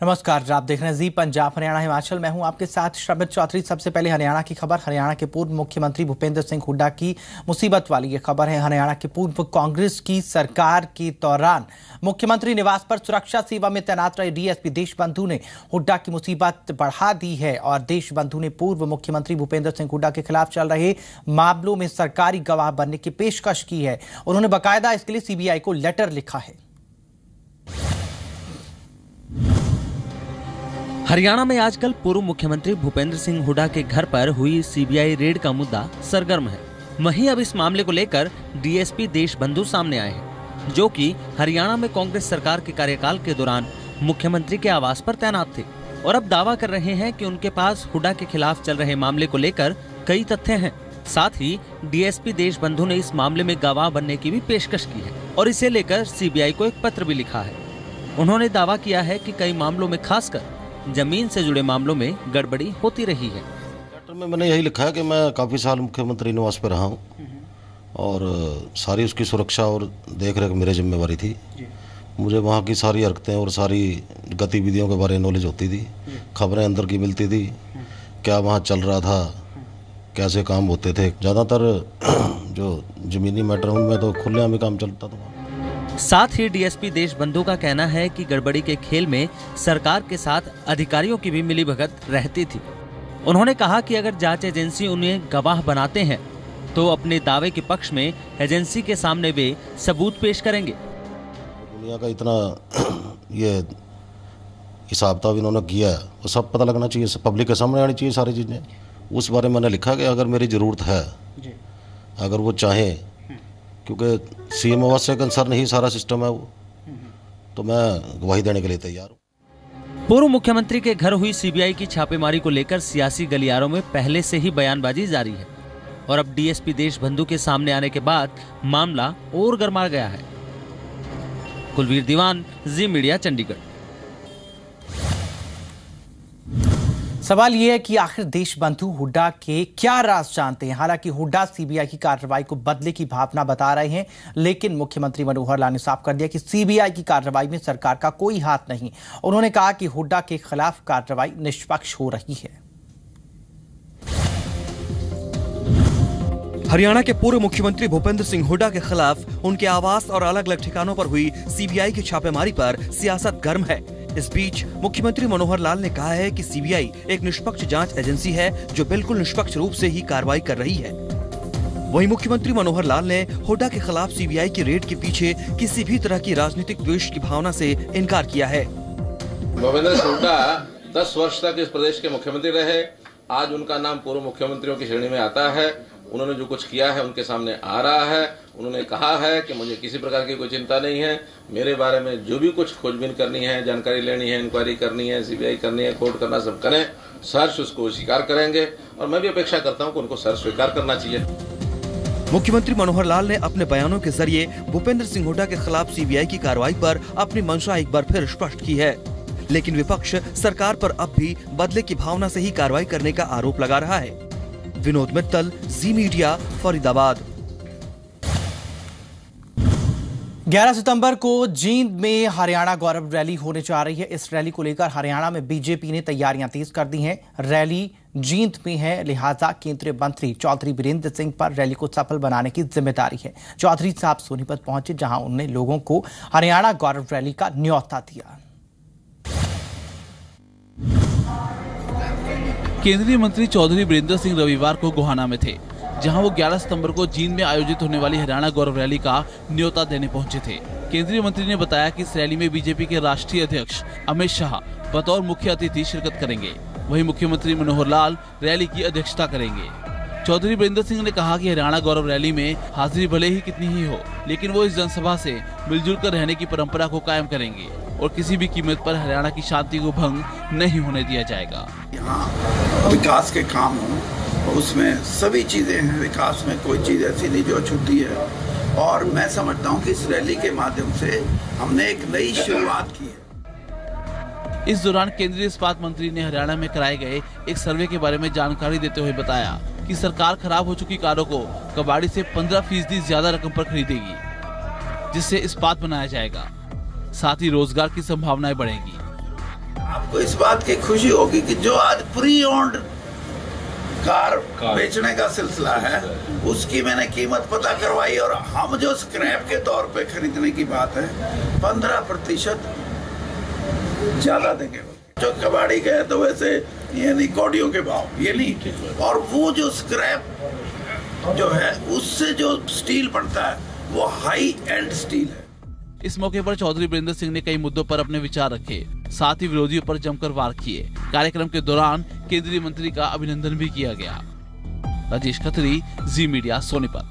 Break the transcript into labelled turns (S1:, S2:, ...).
S1: नमस्कार, आप देख रहे हैं जी पंजाब हरियाणा हिमाचल। मैं हूं आपके साथ श्रमित चौधरी। सबसे पहले हरियाणा की खबर। हरियाणा के पूर्व मुख्यमंत्री भूपेंद्र सिंह हुड्डा की मुसीबत वाली ये खबर है। हरियाणा के पूर्व कांग्रेस की सरकार के दौरान मुख्यमंत्री निवास पर सुरक्षा सेवा में तैनात रहे डीएसपी देशबंधु ने हुड्डा की मुसीबत बढ़ा दी है और देशबंधु ने पूर्व मुख्यमंत्री भूपेंद्र सिंह हुड्डा के खिलाफ चल रहे मामलों में सरकारी गवाह बनने की पेशकश की है। उन्होंने बाकायदा इसके लिए सीबीआई को लेटर लिखा है।
S2: हरियाणा में आजकल पूर्व मुख्यमंत्री भूपेंद्र सिंह हुड्डा के घर पर हुई सीबीआई रेड का मुद्दा सरगर्म है। वहीं अब इस मामले को लेकर डीएसपी देशबंधु सामने आए हैं, जो कि हरियाणा में कांग्रेस सरकार के कार्यकाल के दौरान मुख्यमंत्री के आवास पर तैनात थे और अब दावा कर रहे हैं कि उनके पास हुड्डा के खिलाफ चल रहे मामले को लेकर कई तथ्य हैं। साथ ही डीएसपी देशबंधु ने इस मामले में गवाह बनने की भी पेशकश की है और इसे लेकर सीबीआई को एक पत्र भी लिखा है। उन्होंने दावा किया है कि कई मामलों में, खासकर जमीन से जुड़े मामलों में गड़बड़ी होती रही है।
S3: लेटर में मैंने यही लिखा है कि मैं काफ़ी साल मुख्यमंत्री निवास पर रहा हूँ और सारी उसकी सुरक्षा और देख रेख मेरी जिम्मेवारी थी। मुझे वहाँ की सारी हरकतें और सारी गतिविधियों के बारे में नॉलेज होती थी, खबरें अंदर की मिलती थी, क्या वहाँ चल रहा था, कैसे काम होते थे। ज़्यादातर जो ज़मीनी मैटर उनमें तो खुलेआम ही काम चलता था।
S2: साथ ही डीएसपी देशबंधु का कहना है कि गड़बड़ी के खेल में सरकार के साथ अधिकारियों की भी मिलीभगत रहती थी। उन्होंने कहा कि अगर जांच एजेंसी उन्हें गवाह बनाते हैं तो अपने दावे के पक्ष में एजेंसी के सामने वे सबूत पेश करेंगे।
S3: दुनिया का इतना ये हिसाब किताब इन्होंने किया है, वो सब पता लगना चाहिए, पब्लिक के सामने आनी चाहिए सारी चीज़ें। उस बारे में मैंने लिखा कि अगर मेरी ज़रूरत है, अगर वो चाहे, क्योंकि सीएम आवास से कंसर्न ही सारा सिस्टम है वो, तो मैं गवाही देने के लिए तैयार हूँ।
S2: पूर्व मुख्यमंत्री के घर हुई सीबीआई की छापेमारी को लेकर सियासी गलियारों में पहले से ही बयानबाजी जारी है और अब डीएसपी देशबंधु के सामने आने के बाद मामला और गरमा गया है। कुलवीर दीवान, जी मीडिया, चंडीगढ़।
S1: सवाल यह है कि आखिर देशबंधु हुड्डा के क्या राज जानते हैं। हालांकि हुड्डा सीबीआई की कार्रवाई को बदले की भावना बता रहे हैं, लेकिन मुख्यमंत्री मनोहर लाल ने साफ कर दिया कि सीबीआई की कार्रवाई में सरकार का कोई हाथ नहीं। उन्होंने कहा कि हुड्डा के खिलाफ कार्रवाई निष्पक्ष हो रही है।
S4: हरियाणा के पूर्व मुख्यमंत्री भूपेंद्र सिंह हुड्डा के खिलाफ उनके आवास और अलग अलग ठिकानों पर हुई सीबीआई की छापेमारी पर सियासत गर्म है। इस बीच मुख्यमंत्री मनोहर लाल ने कहा है कि सीबीआई एक निष्पक्ष जांच एजेंसी है जो बिल्कुल निष्पक्ष रूप से ही कार्रवाई कर रही है। वहीं मुख्यमंत्री मनोहर लाल ने हुड्डा के खिलाफ सीबीआई की रेड के पीछे किसी भी तरह की राजनीतिक द्वेष की भावना से इनकार किया है।
S5: भूपेंद्र सिंह हुड्डा 10 वर्ष तक इस प्रदेश के मुख्यमंत्री रहे। आज उनका नाम पूर्व मुख्यमंत्रियों की श्रेणी में आता है। उन्होंने जो कुछ किया है उनके सामने आ रहा है। उन्होंने कहा है कि मुझे किसी प्रकार की कोई चिंता नहीं है, मेरे बारे में जो भी कुछ खोजबीन करनी है, जानकारी लेनी है, इंक्वायरी करनी है, सीबीआई करनी है, कोर्ट करना, सब करें। सर्च उसको स्वीकार करेंगे और मैं भी अपेक्षा करता हूं कि उनको सर्च स्वीकार करना चाहिए।
S4: मुख्यमंत्री मनोहर लाल ने अपने बयानों के जरिए भूपेंद्र सिंह हुड्डा के खिलाफ सीबीआई की कार्रवाई पर अपनी मंशा एक बार फिर स्पष्ट की है, लेकिन विपक्ष सरकार पर अब भी बदले की भावना से ही कार्रवाई करने का आरोप लगा रहा है। विनोद मित्तल, जी मीडिया, फरीदाबाद।
S1: 11 सितंबर को जींद में हरियाणा गौरव रैली होने जा रही है। इस रैली को लेकर हरियाणा में बीजेपी ने तैयारियां तेज कर दी हैं। रैली जींद में है, लिहाजा केंद्रीय मंत्री चौधरी बीरेंद्र सिंह पर रैली को सफल बनाने की जिम्मेदारी है। चौधरी साहब सोनीपत पहुंचे, जहां उन्होंने लोगों को हरियाणा गौरव रैली का न्योता दिया।
S6: केंद्रीय मंत्री चौधरी बीरेंद्र सिंह रविवार को गोहाना में थे, जहां वो 11 सितंबर को जींद में आयोजित होने वाली हरियाणा गौरव रैली का न्योता देने पहुंचे थे। केंद्रीय मंत्री ने बताया कि इस रैली में बीजेपी के राष्ट्रीय अध्यक्ष अमित शाह बतौर मुख्य अतिथि शिरकत करेंगे। वहीं मुख्यमंत्री मनोहर लाल रैली की अध्यक्षता करेंगे। चौधरी बीरेंद्र सिंह ने कहा कि हरियाणा गौरव रैली में हाजिरी भले ही कितनी ही हो, लेकिन वो इस जनसभा से मिलजुल कर रहने की परंपरा को कायम करेंगे और किसी भी कीमत पर हरियाणा की शांति को भंग नहीं होने दिया जाएगा।
S7: यहाँ विकास के काम हो, उसमें सभी चीजें हैं। विकास में कोई चीज ऐसी नहीं जो अछूती है और मैं समझता हूँ कि इस रैली के माध्यम से हमने एक नई शुरुआत की है।
S6: इस दौरान केंद्रीय इस्पात मंत्री ने हरियाणा में कराए गए एक सर्वे के बारे में जानकारी देते हुए बताया कि सरकार खराब हो चुकी कारों को कबाड़ी से 15% ज्यादा रकम पर खरीदेगी, जिससे इस्पात बनाया जाएगा। साथ ही रोजगार की संभावनाएं बढ़ेगी।
S7: आपको इस बात की खुशी होगी कि जो आज प्री ओन्ड कार बेचने का सिलसिला है, उसकी मैंने कीमत पता करवाई और हम जो स्क्रैप के तौर पे खरीदने की बात है 15% ज्यादा देंगे। जो कबाड़ी गए तो वैसे ये नहीं कौड़ियों के भाव, ये नहीं, और वो जो स्क्रैप जो है उससे जो स्टील बनता है वो हाई एंड स्टील है।
S6: इस मौके पर चौधरी वीरेंद्र सिंह ने कई मुद्दों पर अपने विचार रखे, साथ ही विरोधियों पर जमकर वार किए। कार्यक्रम के दौरान केंद्रीय मंत्री का अभिनंदन भी किया गया। राजेश खत्री, जी मीडिया, सोनीपत।